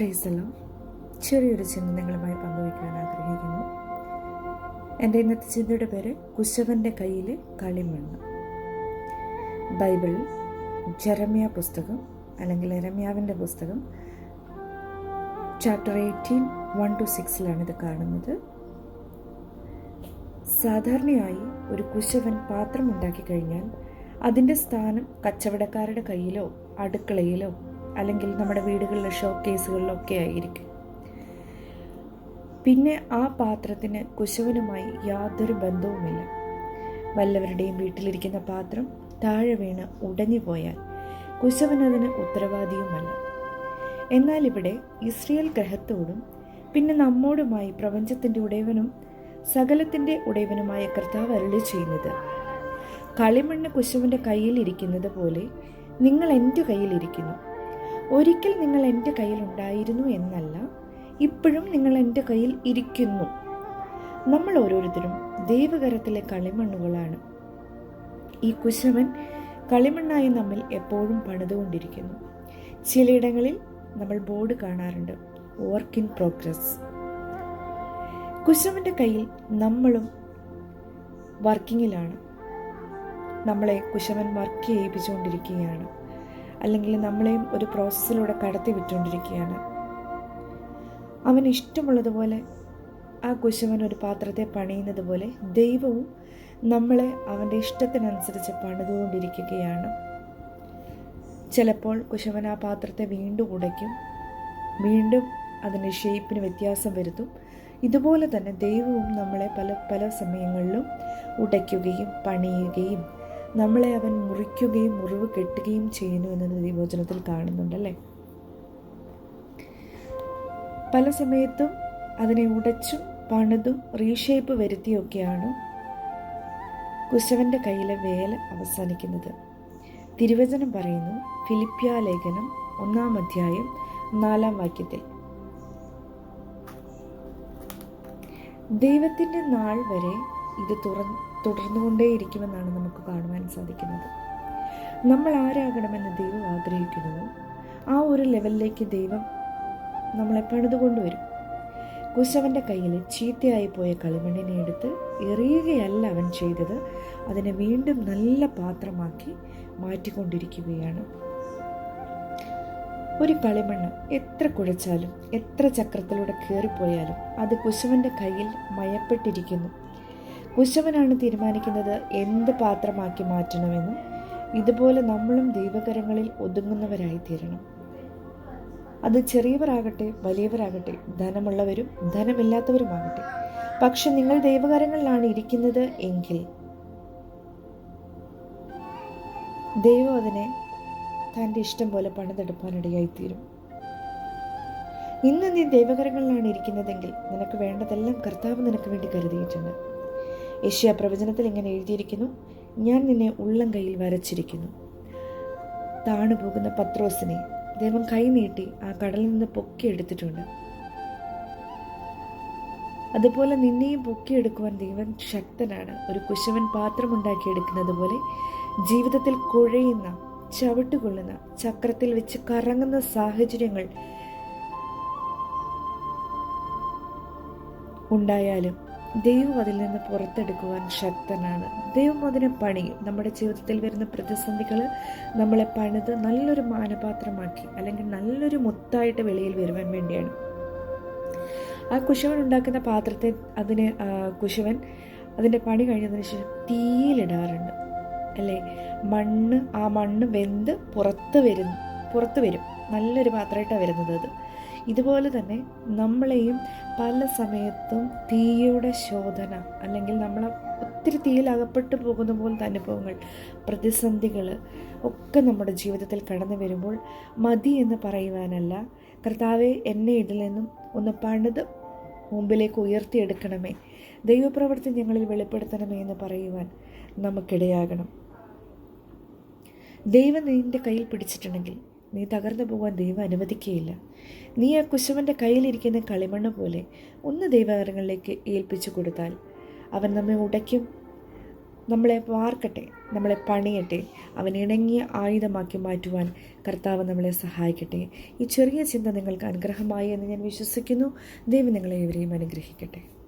പ്രൈസലോ ചെറിയൊരു ചിന്ത നിങ്ങളുമായി പങ്കുവയ്ക്കാൻ ആഗ്രഹിക്കുന്നു. എൻ്റെ ഇന്നത്തെ ചിന്തയുടെ പേര് കുശവൻ്റെ കയ്യിലെ കളിമണ്ണ്. ബൈബിളിൽ ജെറമ്യ പുസ്തകം അല്ലെങ്കിൽ യെരമ്യാവിൻ്റെ പുസ്തകം ചാപ്റ്റർ 18 1-6 ഇത് കാണുന്നത്. സാധാരണയായി ഒരു കുശവൻ പാത്രം ഉണ്ടാക്കി കഴിഞ്ഞാൽ അതിൻ്റെ സ്ഥാനം കച്ചവടക്കാരുടെ കയ്യിലോ അടുക്കളയിലോ അല്ലെങ്കിൽ നമ്മുടെ വീടുകളിലെ ഷോ കേസുകളിലോ ഒക്കെ ആയിരിക്കും. പിന്നെ ആ പാത്രത്തിന് കുശവനുമായി യാതൊരു ബന്ധവുമില്ല. വല്ലവരുടെയും വീട്ടിലിരിക്കുന്ന പാത്രം താഴെ വീണ് ഉടഞ്ഞു പോയാൽ കുശവൻ അതിന് ഉത്തരവാദിയുമല്ല. എന്നാൽ ഇവിടെ ഇസ്രായേൽ ഗ്രഹത്തോടും പിന്നെ നമ്മോടുമായി പ്രപഞ്ചത്തിൻ്റെ ഉടയവനും സകലത്തിൻ്റെ ഉടയവനുമായ കർത്താവ് അരുളി ചെയ്യുന്നത്, കളിമണ്ണ് കുശവൻ്റെ കയ്യിലിരിക്കുന്നത് പോലെ നിങ്ങൾ എൻ്റെ കയ്യിലിരിക്കുന്നു. ഒരിക്കൽ നിങ്ങൾ എൻ്റെ കയ്യിൽ ഉണ്ടായിരുന്നു എന്നല്ല, ഇപ്പോഴും നിങ്ങൾ എൻ്റെ കയ്യിൽ ഇരിക്കുന്നു. നമ്മൾ ഓരോരുത്തരും ദൈവകരത്തിലെ കളിമണ്ണുകളാണ്. ഈ കുശവൻ കളിമണ്ണായി നമ്മിൽ എപ്പോഴും പണിതുകൊണ്ടിരിക്കുന്നു. ചിലയിടങ്ങളിൽ നമ്മൾ ബോർഡ് കാണാറുണ്ട്, വർക്ക് ഇൻ പ്രോഗ്രസ്. കുശവൻ്റെ കയ്യിൽ നമ്മളും വർക്കിങ്ങിലാണ്. നമ്മളെ കുശവൻ വർക്ക് ചെയ്യിപ്പിച്ചുകൊണ്ടിരിക്കുകയാണ്, അല്ലെങ്കിൽ നമ്മളെയും ഒരു പ്രോസസ്സിലൂടെ കടത്തി വിട്ടുകൊണ്ടിരിക്കുകയാണ്. അവൻ ഇഷ്ടമുള്ളതുപോലെ ആ കുശവൻ ഒരു പാത്രത്തെ പണിയുന്നത് പോലെ ദൈവവും നമ്മളെ അവൻ്റെ ഇഷ്ടത്തിനനുസരിച്ച് പണിതുകൊണ്ടിരിക്കുകയാണ്. ചിലപ്പോൾ കുശവൻ ആ പാത്രത്തെ വീണ്ടും ഉടയ്ക്കും, വീണ്ടും അതിൻ്റെ ഷേപ്പിന് വ്യത്യാസം വരുത്തും. ഇതുപോലെ തന്നെ ദൈവവും നമ്മളെ പല സമയങ്ങളിലും ഉടയ്ക്കുകയും പണിയുകയും നമ്മളെ അവൻ മുറിക്കുകയും മുറിവ് കെട്ടുകയും ചെയ്യുന്നു എന്നത് ദൈവവചനത്തിൽ കാണുന്നുണ്ടല്ലേ. പല സമയത്തും അതിനെ ഉടച്ചും പണിതും റീഷേപ്പ് വരുത്തിയൊക്കെയാണ് കുശവൻ്റെ കയ്യിലെ വേല അവസാനിക്കുന്നത്. തിരുവചനം പറയുന്നു, ഫിലിപ്പിയ ലേഖനം 1-4 ദൈവത്തിൻ്റെ നാൾ വരെ ഇത് തുടർന്നുകൊണ്ടേയിരിക്കുമെന്നാണ് നമുക്ക് കാണുവാൻ സാധിക്കുന്നത്. നമ്മൾ ആരാകണമെന്ന് ദൈവം ആഗ്രഹിക്കുന്നുവോ ആ ഒരു ലെവലിലേക്ക് ദൈവം നമ്മളെ പണിതുകൊണ്ടുവരും. കുശവൻ്റെ കയ്യിൽ ചീത്തയായി പോയ കളിമണ്ണിനെ എടുത്ത് എറിയുകയല്ല അവൻ ചെയ്തത്, അതിനെ വീണ്ടും നല്ല പാത്രമാക്കി മാറ്റിക്കൊണ്ടിരിക്കുകയാണ്. ഒരു കളിമണ്ണ് എത്ര കുഴച്ചാലും എത്ര ചക്രത്തിലൂടെ കയറിപ്പോയാലും അത് കുശവൻ്റെ കയ്യിൽ മയപ്പെട്ടിരിക്കുന്നു. കുശവനാണ് തീരുമാനിക്കുന്നത് എന്ത് പാത്രമാക്കി മാറ്റണമെന്നും. ഇതുപോലെ നമ്മളും ദൈവകരങ്ങളിൽ ഒതുങ്ങുന്നവരായി തീരണം. അത് ചെറിയവരാകട്ടെ വലിയവരാകട്ടെ, ധനമുള്ളവരും ധനമില്ലാത്തവരുമാകട്ടെ. പക്ഷെ നിങ്ങൾ ദൈവകരങ്ങളിലാണ് ഇരിക്കുന്നത് എങ്കിൽ ദൈവം അതിനെ തൻ്റെ ഇഷ്ടം പോലെ പണിതെടുപ്പാനിടയായിത്തീരും. ഇന്ന് നീ ദൈവകരങ്ങളിലാണ് ഇരിക്കുന്നതെങ്കിൽ നിനക്ക് വേണ്ടതെല്ലാം കർത്താവ് നിനക്ക് വേണ്ടി കരുതിയിട്ടുണ്ട്. യെശയ്യാ പ്രവചനത്തിൽ ഇങ്ങനെ എഴുതിയിരിക്കുന്നു, ഞാൻ നിന്നെ ഉള്ളം കയ്യിൽ വരച്ചിരിക്കുന്നു. താണുപോകുന്ന പത്രോസിനെ ദൈവം കൈ നീട്ടി ആ കടലിൽ നിന്ന് പൊക്കിയെടുത്തിട്ടുണ്ട്. അതുപോലെ നിന്നെയും പൊക്കിയെടുക്കുവാൻ ദൈവം ശക്തനാണ്. ഒരു കുശവൻ പാത്രമുണ്ടാക്കിയെടുക്കുന്നത് പോലെ ജീവിതത്തിൽ കുഴയുന്ന, ചവിട്ടുകൊള്ളുന്ന, ചക്രത്തിൽ വെച്ച് കറങ്ങുന്ന സാഹചര്യങ്ങൾ ഉണ്ടായാലും ദൈവം അതിൽ നിന്ന് പുറത്തെടുക്കുവാൻ ശക്തനാണ്. ദൈവം അതിനെ പണിയും. നമ്മുടെ ജീവിതത്തിൽ വരുന്ന പ്രതിസന്ധികൾ നമ്മളെ പണിത് നല്ലൊരു മാനപാത്രമാക്കി അല്ലെങ്കിൽ നല്ലൊരു മുത്തായിട്ട് വെളിയിൽ വരുവാൻ വേണ്ടിയാണ്. ആ കുശവൻ ഉണ്ടാക്കുന്ന പാത്രത്തെ കുശവൻ അതിൻ്റെ പണി കഴിഞ്ഞതിന് ശേഷം തീയിലിടാറുണ്ട് അല്ലേ. ആ മണ്ണ് വെന്ത് പുറത്ത് വരും. നല്ലൊരു പാത്രമായിട്ടാണ് വരുന്നത് അത്. ഇതുപോലെ തന്നെ നമ്മളെയും പല സമയത്തും തീയുടെ ശോധന അല്ലെങ്കിൽ നമ്മൾ ഒത്തിരി തീയിൽ അകപ്പെട്ടു പോകുന്ന പോലത്തെ അനുഭവങ്ങൾ, പ്രതിസന്ധികൾ ഒക്കെ നമ്മുടെ ജീവിതത്തിൽ കടന്നു വരുമ്പോൾ മതി എന്ന് പറയുവാനല്ല, കർത്താവെ എന്നെ ഇതിൽ നിന്നും ഒന്ന് പണിത് മുമ്പിലേക്ക് ഉയർത്തിയെടുക്കണമേ, ദൈവപ്രവൃത്തി ഞങ്ങളിൽ വെളിപ്പെടുത്തണമേ എന്ന് പറയുവാൻ നമുക്കിടയാകണം. ദൈവം നിൻ്റെ കയ്യിൽ പിടിച്ചിട്ടുണ്ടെങ്കിൽ നീ തകർന്നു പോകാൻ ദൈവം അനുവദിക്കുകയില്ല. നീ ആ കുശവൻ്റെ കയ്യിലിരിക്കുന്ന കളിമണ്ണ് പോലെ ഒന്ന് ദൈവകരങ്ങളിലേക്ക് ഏൽപ്പിച്ചു കൊടുത്താൽ അവൻ നമ്മെ ഉടയ്ക്കും, നമ്മളെ വാർക്കട്ടെ, നമ്മളെ പണിയട്ടെ. അവൻ ഇണങ്ങിയ ആയുധമാക്കി മാറ്റുവാൻ കർത്താവ് നമ്മളെ സഹായിക്കട്ടെ. ഈ ചെറിയ ചിന്ത നിങ്ങൾക്ക് അനുഗ്രഹമായി എന്ന് ഞാൻ വിശ്വസിക്കുന്നു. ദൈവം നിങ്ങളെ ഏവരെയും അനുഗ്രഹിക്കട്ടെ.